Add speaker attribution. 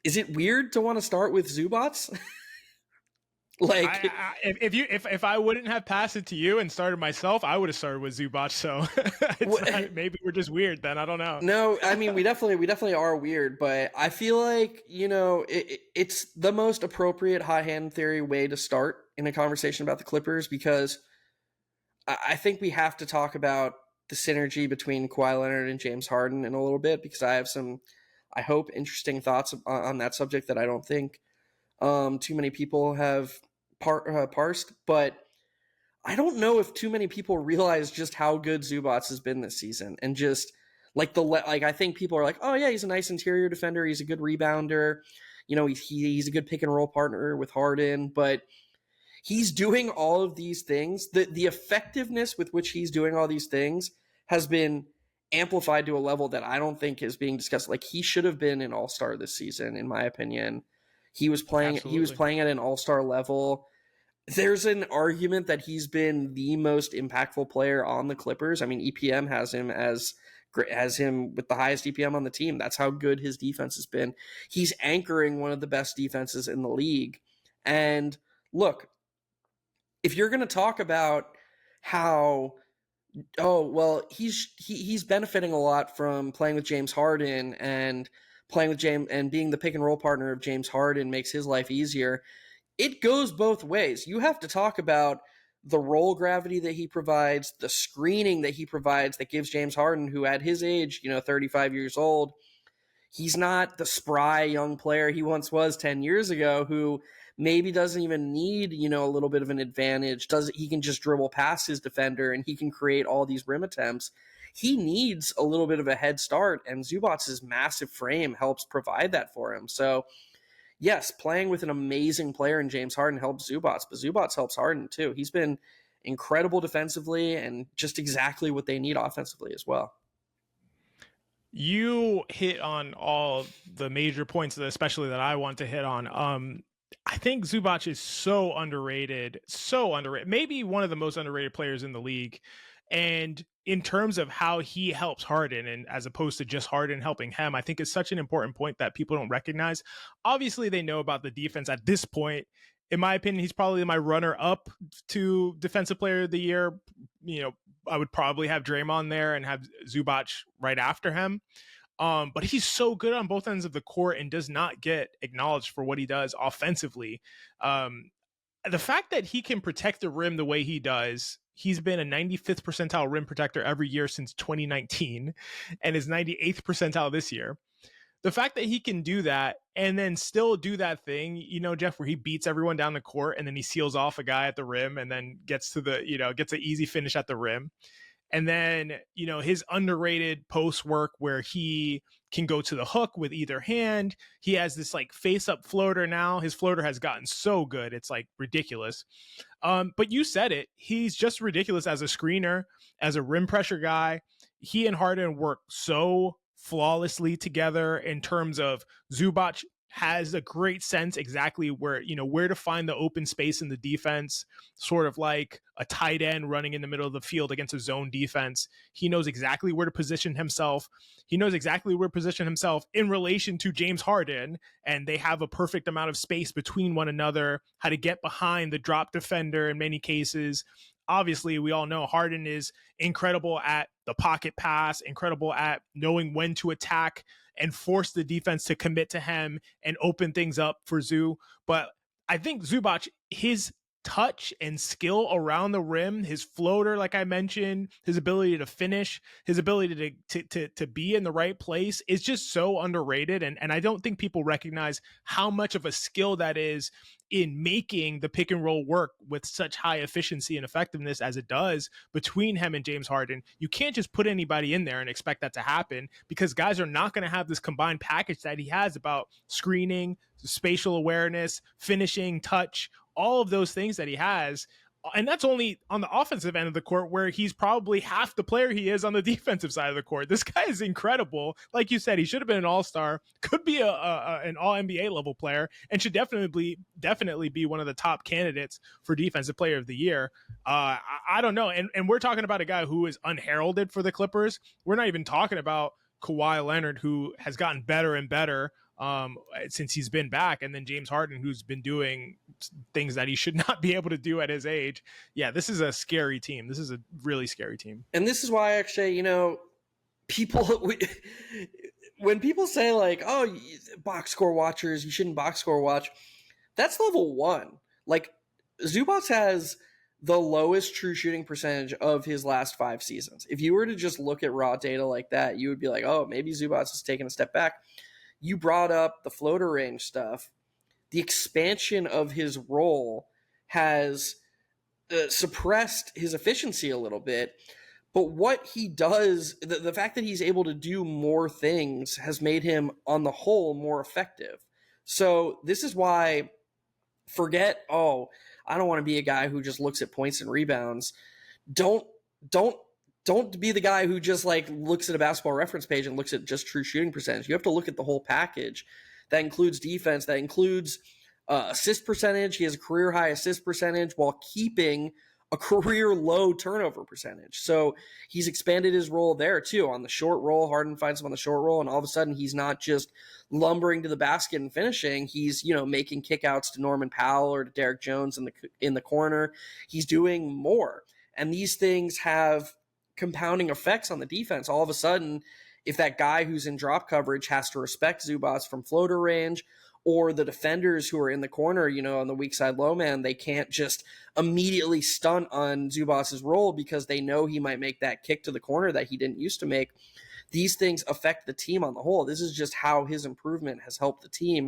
Speaker 1: Is it weird to want to start with Zubac? Like,
Speaker 2: If I wouldn't have passed it to you and started myself, I would have started with Zubac. So it's not, maybe we're just weird then. I don't know.
Speaker 1: no, I mean we definitely are weird, but I feel like it's the most appropriate hot hand theory way to start in a conversation about the Clippers because I think we have to talk about the synergy between Kawhi Leonard and James Harden in a little bit because I have some, I hope, interesting thoughts on that subject that I don't think too many people have parsed, but I don't know if too many people realize just how good Zubac has been this season, and just like I think people are like, oh yeah, he's a nice interior defender, he's a good rebounder, he's a good pick and roll partner with Harden, but he's doing all of these things. The effectiveness with which he's doing all these things has been amplified to a level that I don't think is being discussed. Like he should have been an all-star this season, in my opinion. He was playing at an all-star level. There's an argument that he's been the most impactful player on the Clippers. I mean, EPM has him with the highest EPM on the team. That's how good his defense has been. He's anchoring one of the best defenses in the league. And look, if you're going to talk about how he's benefiting a lot from playing with James Harden, and playing with James and being the pick and roll partner of James Harden makes his life easier. It goes both ways. You have to talk about the roll gravity that he provides, the screening that he provides that gives James Harden, who at his age, 35 years old, he's not the spry young player he once was 10 years ago who maybe doesn't even need, a little bit of an advantage. He can just dribble past his defender and he can create all these rim attempts. He needs a little bit of a head start, and Zubac's massive frame helps provide that for him. So, yes, playing with an amazing player in James Harden helps Zubac, but Zubac helps Harden too. He's been incredible defensively and just exactly what they need offensively as well.
Speaker 2: You hit on all the major points, especially that I want to hit on. I think Zubac is so underrated, maybe one of the most underrated players in the league. And in terms of how he helps Harden, and as opposed to just Harden helping him, I think is such an important point that people don't recognize. Obviously, they know about the defense at this point. In my opinion, he's probably my runner up to Defensive Player of the Year. I would probably have Draymond there and have Zubac right after him. But he's so good on both ends of the court and does not get acknowledged for what he does offensively. The fact that he can protect the rim the way he does, he's been a 95th percentile rim protector every year since 2019 and is 98th percentile this year. The fact that he can do that and then still do that thing, Jeff, where he beats everyone down the court and then he seals off a guy at the rim and then gets an easy finish at the rim. And then, his underrated post work where he can go to the hook with either hand. He has this like face up floater now. His floater has gotten so good. It's like ridiculous. But you said it. He's just ridiculous as a screener, as a rim pressure guy. He and Harden work so flawlessly together in terms of Zubac has a great sense exactly where to find the open space in the defense, sort of like a tight end running in the middle of the field against a zone defense. He knows exactly where to position himself. He knows exactly where to position himself in relation to James Harden, and they have a perfect amount of space between one another, how to get behind the drop defender in many cases. Obviously, we all know Harden is incredible at the pocket pass, incredible at knowing when to attack and force the defense to commit to him and open things up for Zoo. But I think Zubac, his touch and skill around the rim, his floater, like I mentioned, his ability to finish, his ability to be in the right place is just so underrated. And I don't think people recognize how much of a skill that is in making the pick and roll work with such high efficiency and effectiveness as it does between him and James Harden. You can't just put anybody in there and expect that to happen, because guys are not going to have this combined package that he has about screening, spatial awareness, finishing, touch, all of those things that he has. And that's only on the offensive end of the court, where he's probably half the player he is on the defensive side of the court. This guy is incredible. Like you said, he should have been an all-star, could be an all-NBA level player, and should definitely be one of the top candidates for defensive player of the year. I don't know. And we're talking about a guy who is unheralded for the Clippers. We're not even talking about Kawhi Leonard, who has gotten better and better since he's been back. And then James Harden, who's been doing things that he should not be able to do at his age. Yeah, this is a scary team. This is a really scary team.
Speaker 1: And this is why, actually, people, when people say like, oh, box score watchers, you shouldn't box score watch, that's level 1. Like, Zubac has the lowest true shooting percentage of his last 5 seasons. If you were to just look at raw data like that, you would be like, oh, maybe Zubac has taken a step back. You brought up the floater range stuff. The expansion of his role has suppressed his efficiency a little bit. But what he does, the fact that he's able to do more things has made him, on the whole, more effective. So this is why, forget, oh, I don't want to be a guy who just looks at points and rebounds. Don't be the guy who just like looks at a basketball reference page and looks at just true shooting percentage. You have to look at the whole package. That includes defense. That includes assist percentage. He has a career high assist percentage while keeping a career low turnover percentage. So he's expanded his role there too. On the short roll, Harden finds him on the short roll, and all of a sudden he's not just lumbering to the basket and finishing. He's, making kickouts to Norman Powell or to Derek Jones in the corner. He's doing more. And these things have compounding effects on the defense. All of a sudden, if that guy who's in drop coverage has to respect Zubac from floater range, or the defenders who are in the corner, on the weak side low man, they can't just immediately stunt on Zubac's role because they know he might make that kick to the corner that he didn't used to make. These things affect the team on the whole. This is just how his improvement has helped the team.